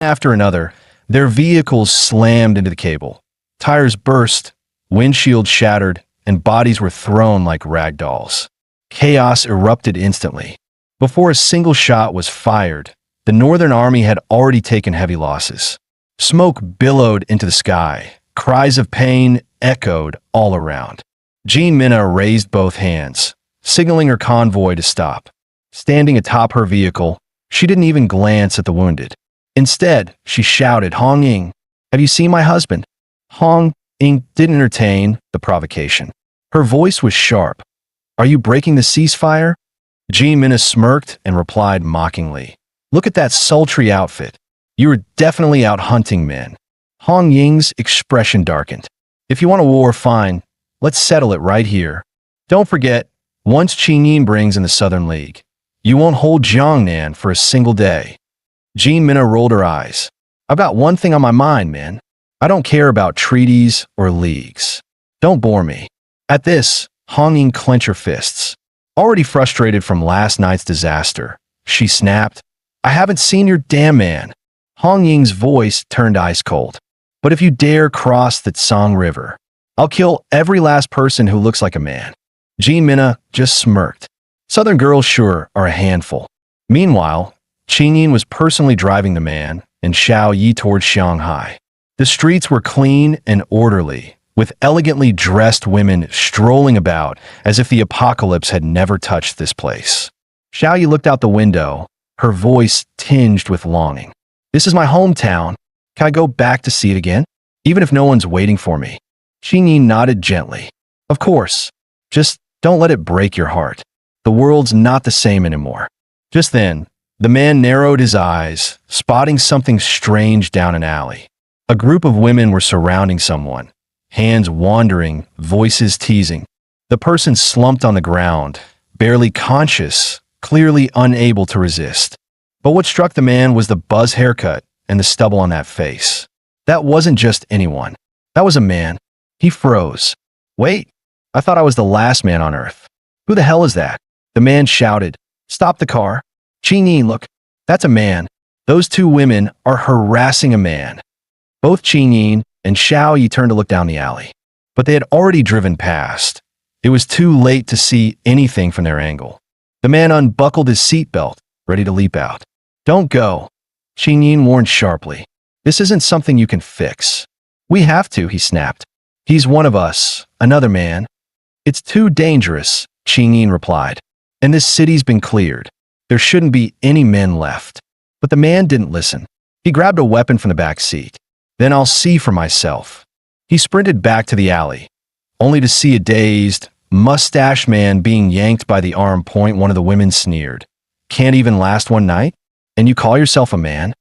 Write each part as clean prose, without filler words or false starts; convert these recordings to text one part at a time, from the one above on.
After another, their vehicles slammed into the cable. Tires burst, windshields shattered, and bodies were thrown like rag dolls. Chaos erupted instantly. Before a single shot was fired, the Northern Army had already taken heavy losses. Smoke billowed into the sky. Cries of pain echoed all around. Jean Minna raised both hands, signaling her convoy to stop. Standing atop her vehicle, she didn't even glance at the wounded. Instead, she shouted, "Hong Ying, have you seen my husband?" Hong Ying didn't entertain the provocation. Her voice was sharp. "Are you breaking the ceasefire?" Jean Minna smirked and replied mockingly, "Look at that sultry outfit. You were definitely out hunting men." Hong Ying's expression darkened. "If you want a war, fine. Let's settle it right here. Don't forget, once Qin Yin brings in the Southern League, you won't hold Jiangnan for a single day." Jean Minna rolled her eyes. "I've got one thing on my mind, man. I don't care about treaties or leagues. Don't bore me." At this, Hong Ying clenched her fists. Already frustrated from last night's disaster, she snapped, "I haven't seen your damn man." Hong Ying's voice turned ice cold. "But if you dare cross the Tsang River, I'll kill every last person who looks like a man." Jean Minna just smirked. Southern girls sure are a handful. Meanwhile, Qin Yin was personally driving the man and Xiao Yi towards Shanghai. The streets were clean and orderly, with elegantly dressed women strolling about as if the apocalypse had never touched this place. Xiao Yi looked out the window, her voice tinged with longing. "This is my hometown. Can I go back to see it again, even if no one's waiting for me?" Qin Yin nodded gently. "Of course. Just don't let it break your heart. The world's not the same anymore." Just then, the man narrowed his eyes, spotting something strange down an alley. A group of women were surrounding someone, hands wandering, voices teasing. The person slumped on the ground, barely conscious, clearly unable to resist. But what struck the man was the buzz haircut and the stubble on that face. That wasn't just anyone. That was a man. He froze. "Wait, I thought I was the last man on Earth. Who the hell is that?" The man shouted. "Stop the car. Qin Yin, look, that's a man. Those two women are harassing a man." Both Qin Yin and Xiao Yi turned to look down the alley, but they had already driven past. It was too late to see anything from their angle. The man unbuckled his seatbelt, ready to leap out. "Don't go," Qin Yin warned sharply. "This isn't something you can fix." "We have to," he snapped. "He's one of us, another man." "It's too dangerous," Qin Yin replied. "And this city's been cleared. There shouldn't be any men left." But the man didn't listen. He grabbed a weapon from the back seat. "Then I'll see for myself." He sprinted back to the alley, only to see a dazed, mustached man being yanked by the arm. One of the women sneered. "Can't even last one night? And you call yourself a man?"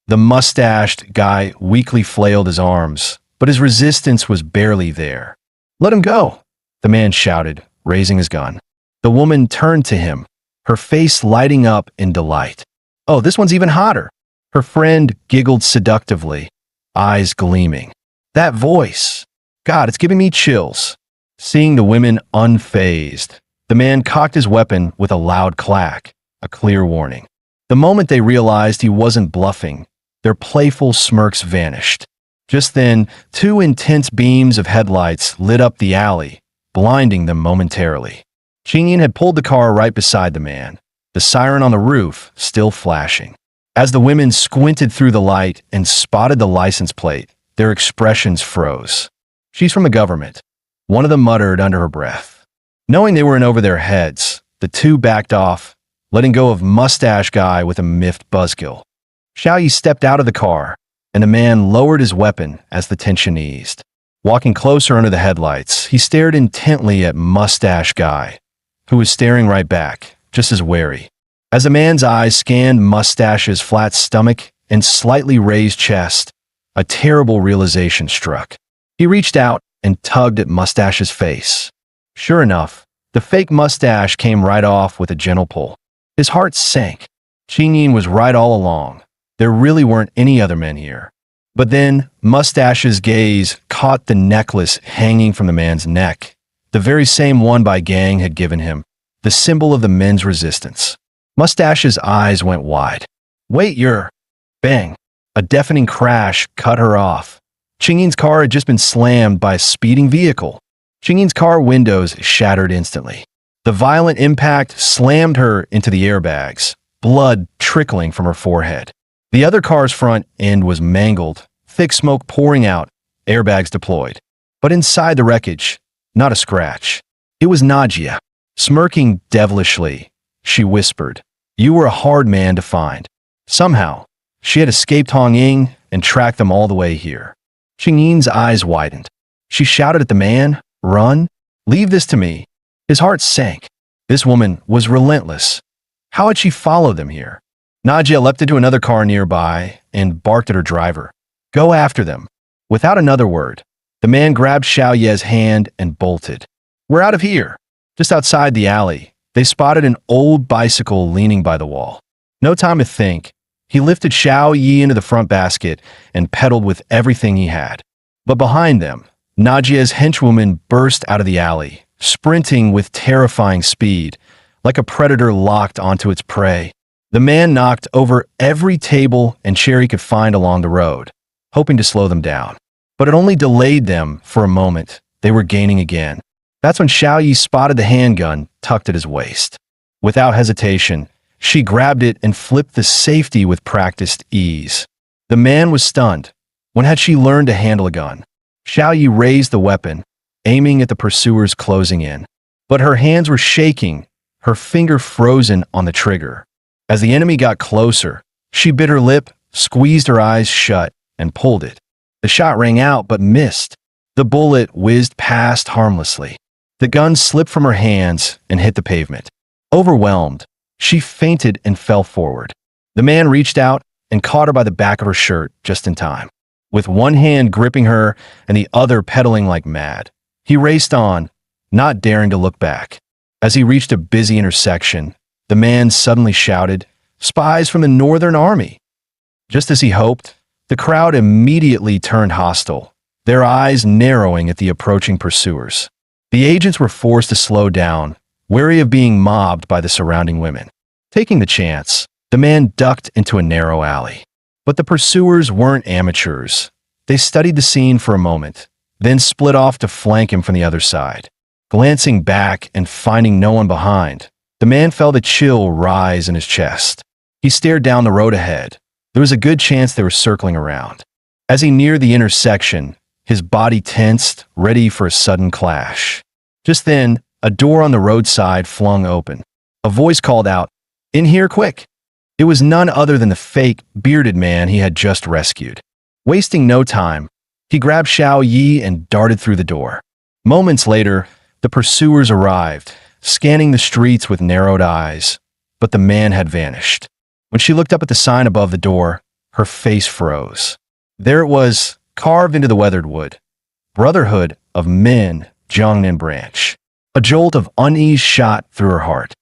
The mustached guy weakly flailed his arms, but his resistance was barely there. "Let him go," the man shouted, raising his gun. The woman turned to him, her face lighting up in delight. "Oh, this one's even hotter." Her friend giggled seductively, eyes gleaming. "That voice. God, it's giving me chills." Seeing the women unfazed, the man cocked his weapon with a loud clack, a clear warning. The moment they realized he wasn't bluffing, their playful smirks vanished. Just then, two intense beams of headlights lit up the alley, blinding them momentarily. Qin Yin had pulled the car right beside the man, the siren on the roof still flashing. As the women squinted through the light and spotted the license plate, their expressions froze. "She's from the government," one of them muttered under her breath. Knowing they were in over their heads, the two backed off, letting go of mustache guy with a miffed buzzkill. Xiao Yi stepped out of the car, and the man lowered his weapon as the tension eased. Walking closer under the headlights, he stared intently at mustache guy, who was staring right back, just as wary. As the man's eyes scanned Mustache's flat stomach and slightly raised chest, a terrible realization struck. He reached out and tugged at Mustache's face. Sure enough, the fake mustache came right off with a gentle pull. His heart sank. Qin Yin was right all along. There really weren't any other men here. But then, Mustache's gaze caught the necklace hanging from the man's neck, the very same one Bai Gang had given him, the symbol of the men's resistance. Mustache's eyes went wide. "Wait, you're..." Bang! A deafening crash cut her off. Qingyin's car had just been slammed by a speeding vehicle. Qingyin's car windows shattered instantly. The violent impact slammed her into the airbags, blood trickling from her forehead. The other car's front end was mangled, thick smoke pouring out, airbags deployed. But inside the wreckage, not a scratch. It was Najia. Smirking devilishly, she whispered, "You were a hard man to find." Somehow, she had escaped Hong Ying and tracked them all the way here. Qingyin's eyes widened. She shouted at the man, "Run! Leave this to me." His heart sank. This woman was relentless. How had she followed them here? Najia leapt into another car nearby and barked at her driver. "Go after them." Without another word, the man grabbed Xiao Ye's hand and bolted. "We're out of here." Just outside the alley, they spotted an old bicycle leaning by the wall. No time to think. He lifted Xiao Yi into the front basket and pedaled with everything he had. But behind them, Najia's henchwoman burst out of the alley, sprinting with terrifying speed, like a predator locked onto its prey. The man knocked over every table and chair he could find along the road, hoping to slow them down. But it only delayed them for a moment. They were gaining again. That's when Xiao Yi spotted the handgun tucked at his waist. Without hesitation, she grabbed it and flipped the safety with practiced ease. The man was stunned. When had she learned to handle a gun? Xiao Yi raised the weapon, aiming at the pursuers closing in. But her hands were shaking, her finger frozen on the trigger. As the enemy got closer, she bit her lip, squeezed her eyes shut, and pulled it. The shot rang out but missed. The bullet whizzed past harmlessly. The gun slipped from her hands and hit the pavement. Overwhelmed, she fainted and fell forward. The man reached out and caught her by the back of her shirt just in time. With one hand gripping her and the other pedaling like mad, he raced on, not daring to look back. As he reached a busy intersection, the man suddenly shouted, "Spies from the Northern Army!" Just as he hoped, the crowd immediately turned hostile, their eyes narrowing at the approaching pursuers. The agents were forced to slow down, wary of being mobbed by the surrounding women. Taking the chance, the man ducked into a narrow alley. But the pursuers weren't amateurs. They studied the scene for a moment, then split off to flank him from the other side. Glancing back and finding no one behind, the man felt a chill rise in his chest. He stared down the road ahead. There was a good chance they were circling around. As he neared the intersection, his body tensed, ready for a sudden clash. Just then, a door on the roadside flung open. A voice called out, "In here quick!" It was none other than the fake, bearded man he had just rescued. Wasting no time, he grabbed Xiao Yi and darted through the door. Moments later, the pursuers arrived, scanning the streets with narrowed eyes, but the man had vanished. When she looked up at the sign above the door, her face froze. There it was, carved into the weathered wood. Brotherhood of Men, Jiangnan Branch. A jolt of unease shot through her heart.